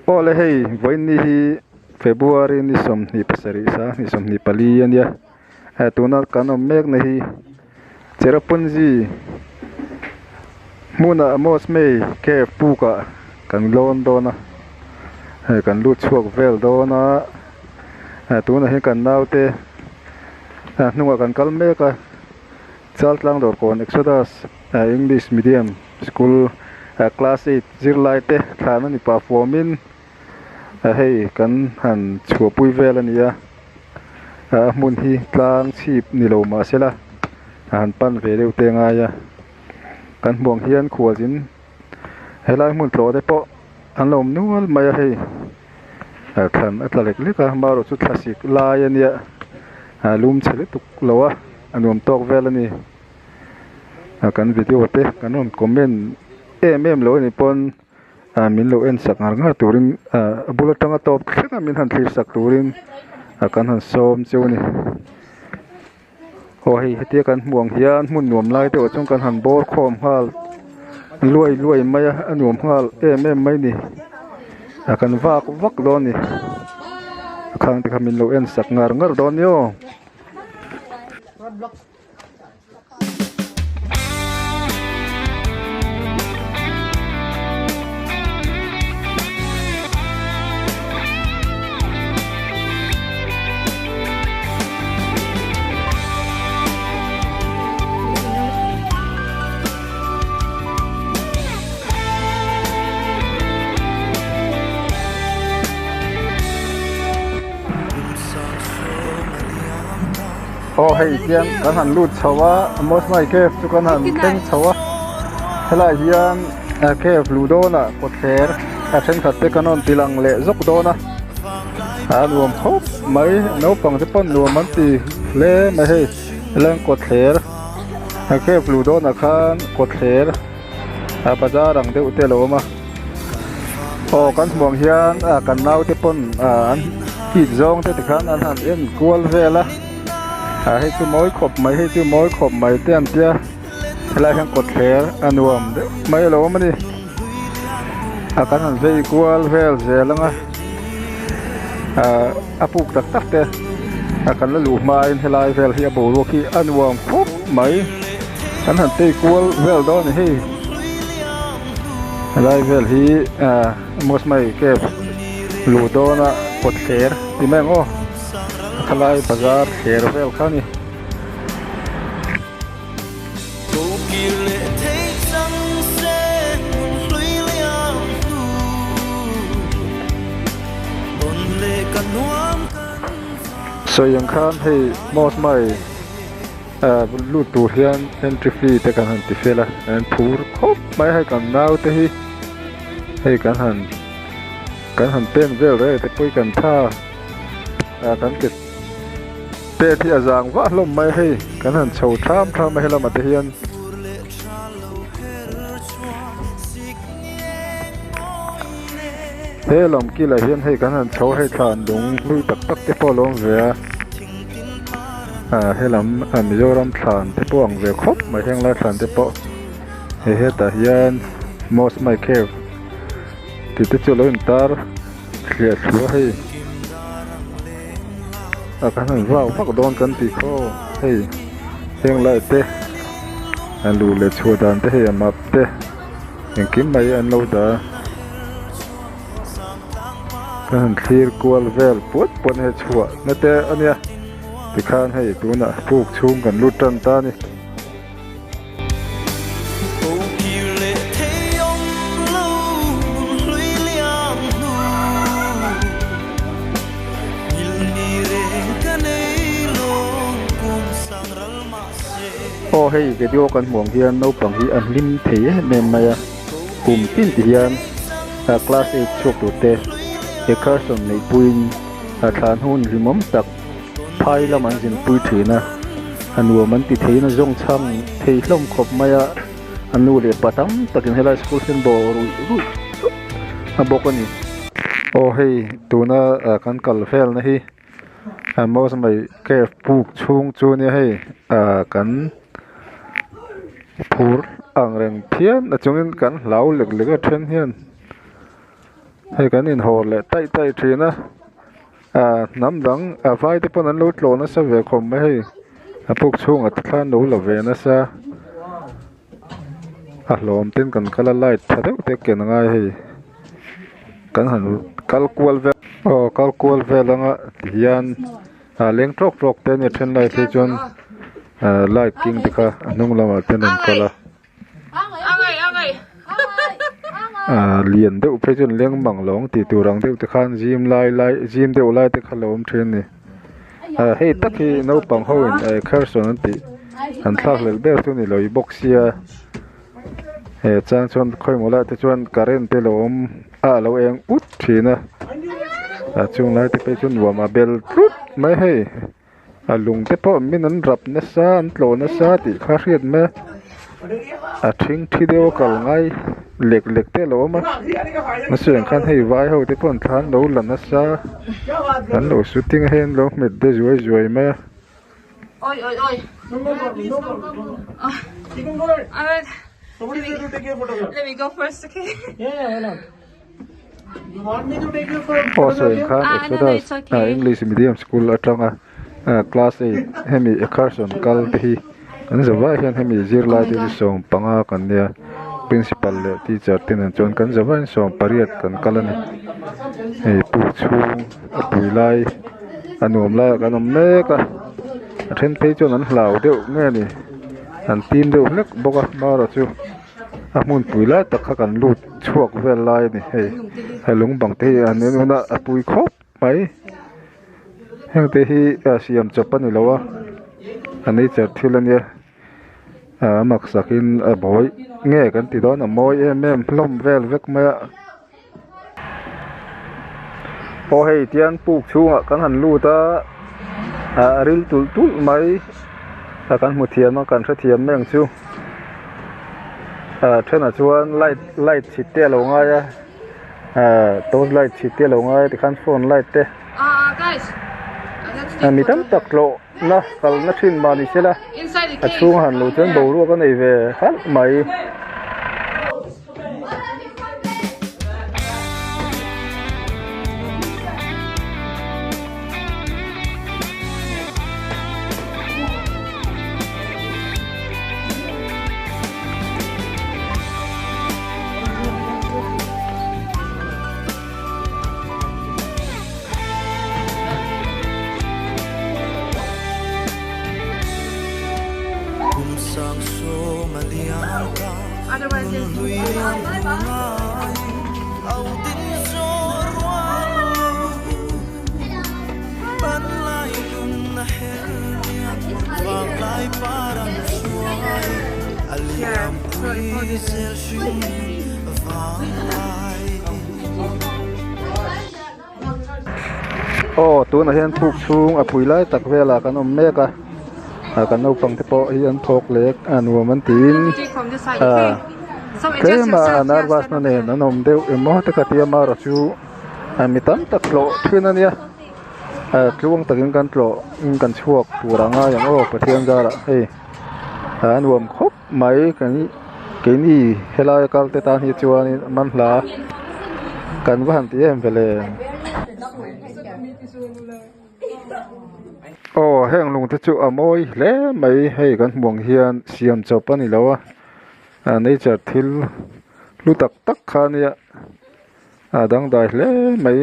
Ole hei voin ni hi February ni som ni pasari sa ni som ni pali an ya tuna kan om mek na hi cherapun muna amos mei ke puka kan lon dona kan lut chuak vel dona tuna hi kan naute nunga kan kal meka chaltlang dor kon Exodus English medium school class 8 zirlai te thana ni performin hei kan han chua pui vel ania mun hi tlang chip ni lo ma sela han pan ve deu te nga ya kan buang hian khualin helai mun tlo te po an lom nual mai hei khan atlalek leka maro chu classic lai ania lum chele tuk lowa anom tok vel ani kan video te kanon comment em lo ni pon min lo en sak ngar turin bullet tanga top thena min han thlir sak turin kan han som chuni ho hei hetia kan muang hian mun nuam lai te ochong kan han bor khom hal luai mai anuam hal em mai ni kan vak lo ni khang te khamin lo en sak ngar don yo hei tiang kan han lut chawa mos mai ke chu kan han teng chawa helai hian ke ludo na ko ther then khat te kanon tilang le zok do na nuam khop mai no pang te pon nuam man ti le mai hei leng ko ther ke ludo na khan ko ther bazar ang de ute lo ma kan mong hian kan nau te pon an ki zong te khan an han en kual velaให้ชื่อม้อยขบไม่ให้ชื่อม้อยขบไม่เตี้ยนเตี้ยอะไรทั้งกดแขนอันรวมไม่หรอมันนี่อาการหันใจกลัวเวลเสียแล้วไงปุกตักเตะอาการละหลุมมาอินเทลายเวลที่บูรุกีอันรวมครบไหมการหันใจกลัวเวลดอนให้อะไรเวลที่มสไม่เก็บหลุดโดนกดแขนที่แม่งโอ้ทลายบาซาร์เฮร์เวลข้านี่สวยยังข้ามให้มอสไม่ลูดตูเฮียนเอนทรีฟรีแต่การหันติเฟล่าเอนพูร์ครบไม่ให้กันนาวแต่ให้การหันเป็นเวลเลยแต่คุยกันท่ากันเกิดเตะที่อาจารย์ว่าลมไม่ให้กันหันโชว์ทำไม่ให้เรามาเทียนเฮ้ลมกี่ละเฮียนให้กันหันโชว์ให้ทานดงลุยตักที่พ่อลงเวียให้ลำมิโยรำทานที่พ่อวงเวียครบไม่แห้งละทานที่พ่อให้แต่เฮียนมอสไม่เคฟที่จุลอินตาร์เขียดชัวให้อาการนั้นว่าพักโดนกันตีข้อให้เฮียงไล่เตะอันดูเลชัวดันเตะให้มาเตะยังกินไม่อันเราด่าการคลีร์กวลเวลปวดให้ชัวนั่นแต่อันเนี้ยที่ข้านให้ตัวน่ะพวกชุ่มกันลุดตันตานี่ให้เกี่ยวกันห่วงเฮียนเอาปังฮีอันลิมเทียเมมมายปุ่มปิ้นเฮียนคลาส8ชกตัวเตะคาร์สันในปุยฐานหุ่นริมมตักไพ่ละมันจินปุยถือนะอันวัวมันติดเทียนจงช่างเทียลมขบมายอันนู้นเลยปะตั้มตักกินให้ไลสกูเซนบอรู้บอกกันนี่ให้ตัวน่ะกันกัลเฟลนะฮีมอสมัยแก่ปลูกช่วงจูนี่ให้กันพูดอ่างแรงเพี้ยนจงเงินกันเหลาเหล็กๆก็เทรนเฮียน hay kan in hol le tai thina nam dang vai te pon an lo tlo na sa ve khom mai hei puk chung at thlan no lo ve na sa lom tin kan kala light thadeu te ken ngai hei kan han kalkual ve langa hian leng trok te ni then lai the chon light king te kha nung lama ten an kala liền deuh phei chun leng mang long ti turang deuh te khan gym deuh lai te khalom then ni hei taki no pang ho in Carson ti an thak lel ber tu ni loi boxia chan chon khoi mola te chuan current te lom lo eng ut thina chung lai te pe chun wama bel tut mai hei lung te pawh min an rap na sa an tlo na sa ti kha hriat me thing thi deuh kal ngai lek te lo ma seng khan hei vai ho te pon than lo lan na sa an lo shooting hen lo met de juai me oi let me go first, okay? Yeah. You want me to take you for a also in khan Exodus English medium school atanga class 8 hemi Carson kal te hi an zawa hian hemi zirla de song panga kan nia principal le teacher tin an chon kan zawa song pariat kan kalani ei pu chung apui lai anom la kanom me ka then pe chon an hlau deuh nge ni an tin deuh lek boka mara chu mun pui lai tak kha kan lut chuak vel lai ni hei lung bang te an na apui khop mai heng te hi siam chapani lawa ani cher thilania mak sakin boy nge kan ti don moi lom vel vek ma hei tian puk chunga kan han lu ta ril tul mai kan mu thiam ma kan tha thiam meng chu thena chuan light chit te lo nga ya those light chit te lo nga ti khan phone light te Guys, mi tam tak lo na kal na thin ma ni sela inside the cave. chung han lo chen bo ru ka nei ve hal mai Otherwise, tu na hian thuk chung apui lai tak vela kan me ka kan no pang te po hi an thok lek anuam an tin from this side, okay? So adjust Kema yourself. narvas na ne nanom deu emo te katia mara chu mitam taklo thunania tluang takin kan tlo kan chuak turanga yang pathian jara hei anuam khop mai kan ke ni helai kal te ta hi chuani man hla kan van ti em vele heng lung te chu amoi le mai hei kan muang hian siam chopani lawa nature thil lu tak khania dang dai le mai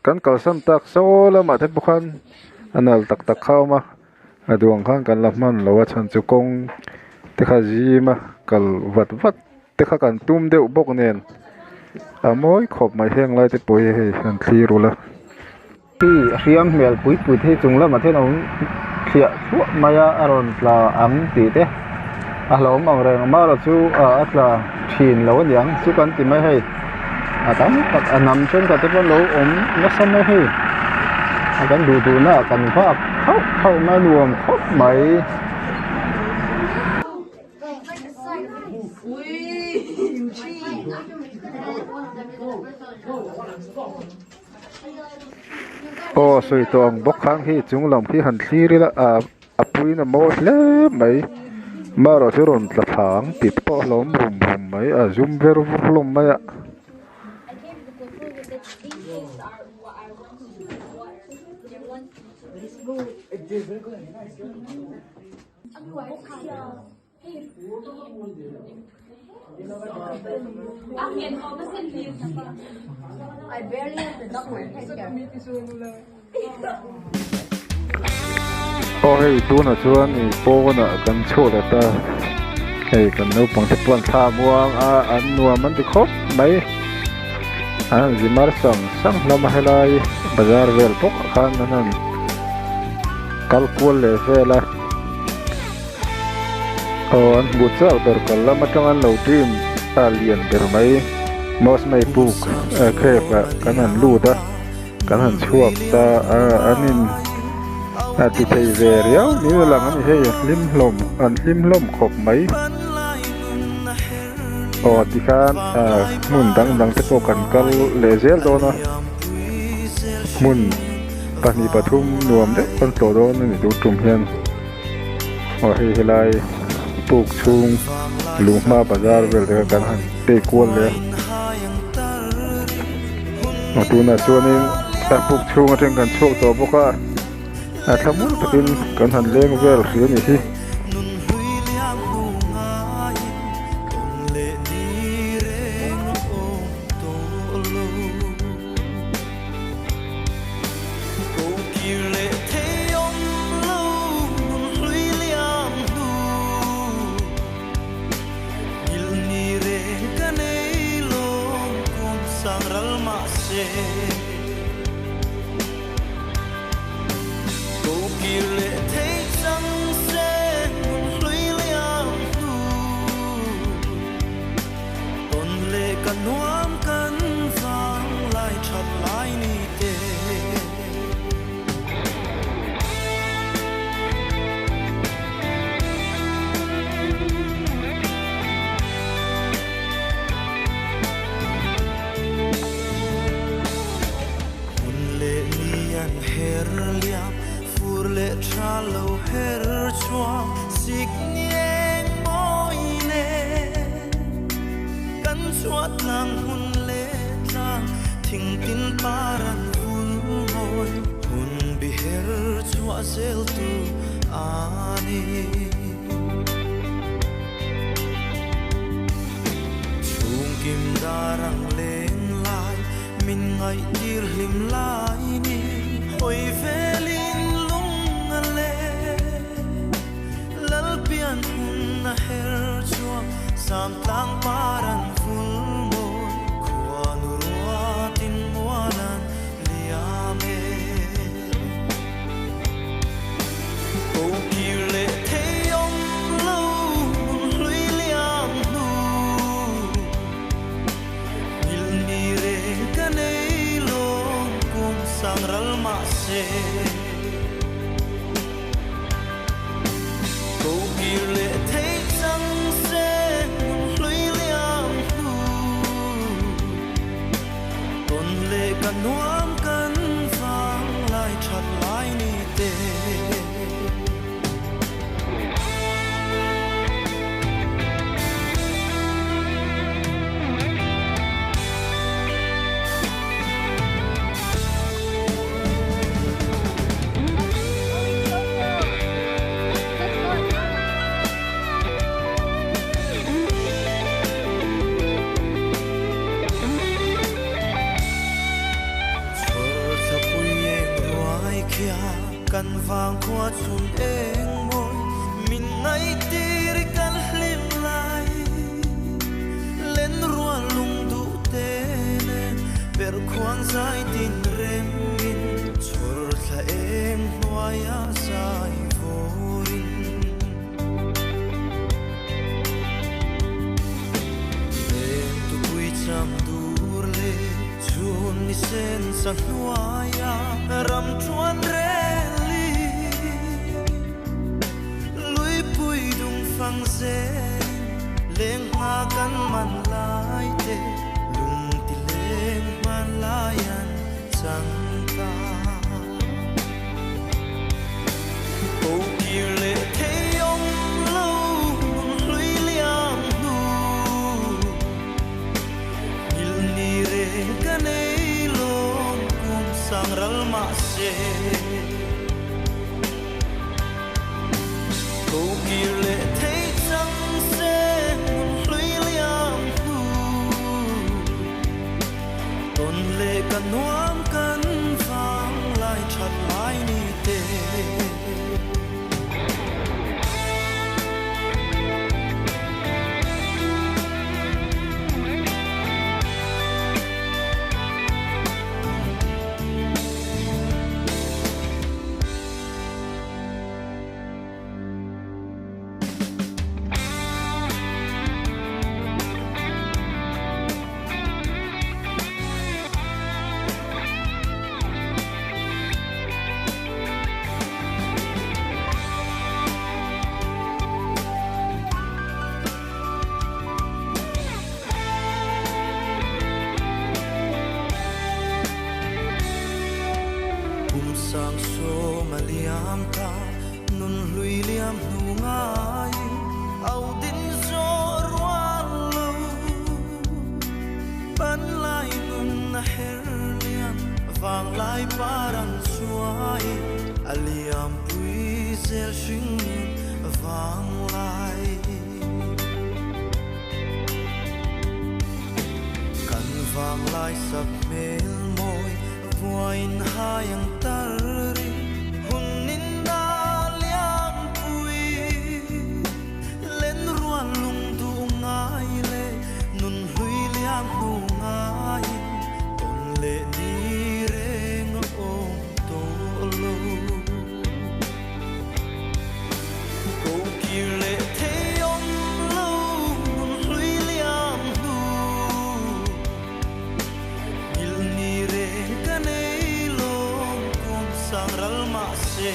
kan kalsam tak so la ma the bukhan anal tak khawma aduang khan kan lamman lawa chan chu kong te kha jima kal vat te kha kan tum deuh bok nen amoi khop mai heng lai te poi hei han thirula ti riam mel pui the chungla ma the no khia chu maya aron tla ang ti te hlom ang reng ma ra chu atla thin lo yang chu kan ti mai hei tam tak anam chen ka te pon lo om na sam mai hei kan du na kan pha khau ma nuam khop mai soi tong bok khang hi chung lam khi han thli la apui na mo hle mai maro churon tla thang tit po lom rum mai zoom ver lom mai I barely have the document here. โอ้เฮ้ยตัวน่ะชวนนี่โป้น่ะกันโชว์แล้วตาเฮ้ยกันนู้ปังจะปวนท่าม่วงอันนัวมันจะครบไหมจิมาร์สั่งเรามาให้ไล่บาซาร์เวลพกขันนั่นคัลคูลเลเวล่ะอันบุษราเดอร์คัลละมาจังอันเราทีมเลียนเดอร์ไหมมอสไม่ปุกเครปกันนั่นลูดกันนั่นช่วงตาอันนี้ที่ใช้เรียวนี่หลังอันนี้ให้ลิมลมขบไหมที่ข้างมุนดังจะโตกันก็เลเซลโดนะมุนปนีปทุมนวมเด็กคนโตโดนนี่ดูตุ่มเฮียนให้ไล่ปลูกชุงลุงมาบาซาร์เวลเดียวกันหันเตะกวนเลยตัวน่ะส่วนนี้ปลูกชุงเรื่องกันโชคตัวพวกก็ถ้ามุ่งเป็นกันหันเลี้ยงเวลเสียนี่ที่กันวางขวดชุนเองมวยมินไงตีริกันลิมไหลเล่นรัวลุงดูเตเนเปิดควงใจดินเรมินชุดละเองหัวยาใจโฟรินเล่นตุกุยจำดูเลชุนนิเซนสักหัวยารำชวนเรฟังเสียงเลี้ยงมากันมันลายเตลุงที่เลี้ยงมันลายันจังตาโอ้กิเลเทยงเล่าลุยเลี้ยงดูยิลนีเรกันในโลกกุมสังรัลมาเซ กันน้วมกันฟังลายชัดลายนี่เตsang so ma liam ta nun lui liam nu ngai au din zo ruan lo ban lai nun na her liam vang lai paran suai aliam pui zel shing vang lai kan vang lai sak mel moi voin hayang tari hunin da liang pui len ruan lung du ngai le nun hui liang nu ngai ton le ni reng om to lo ko ki le the om lo nun hui liang nu il ni re sang ral ma se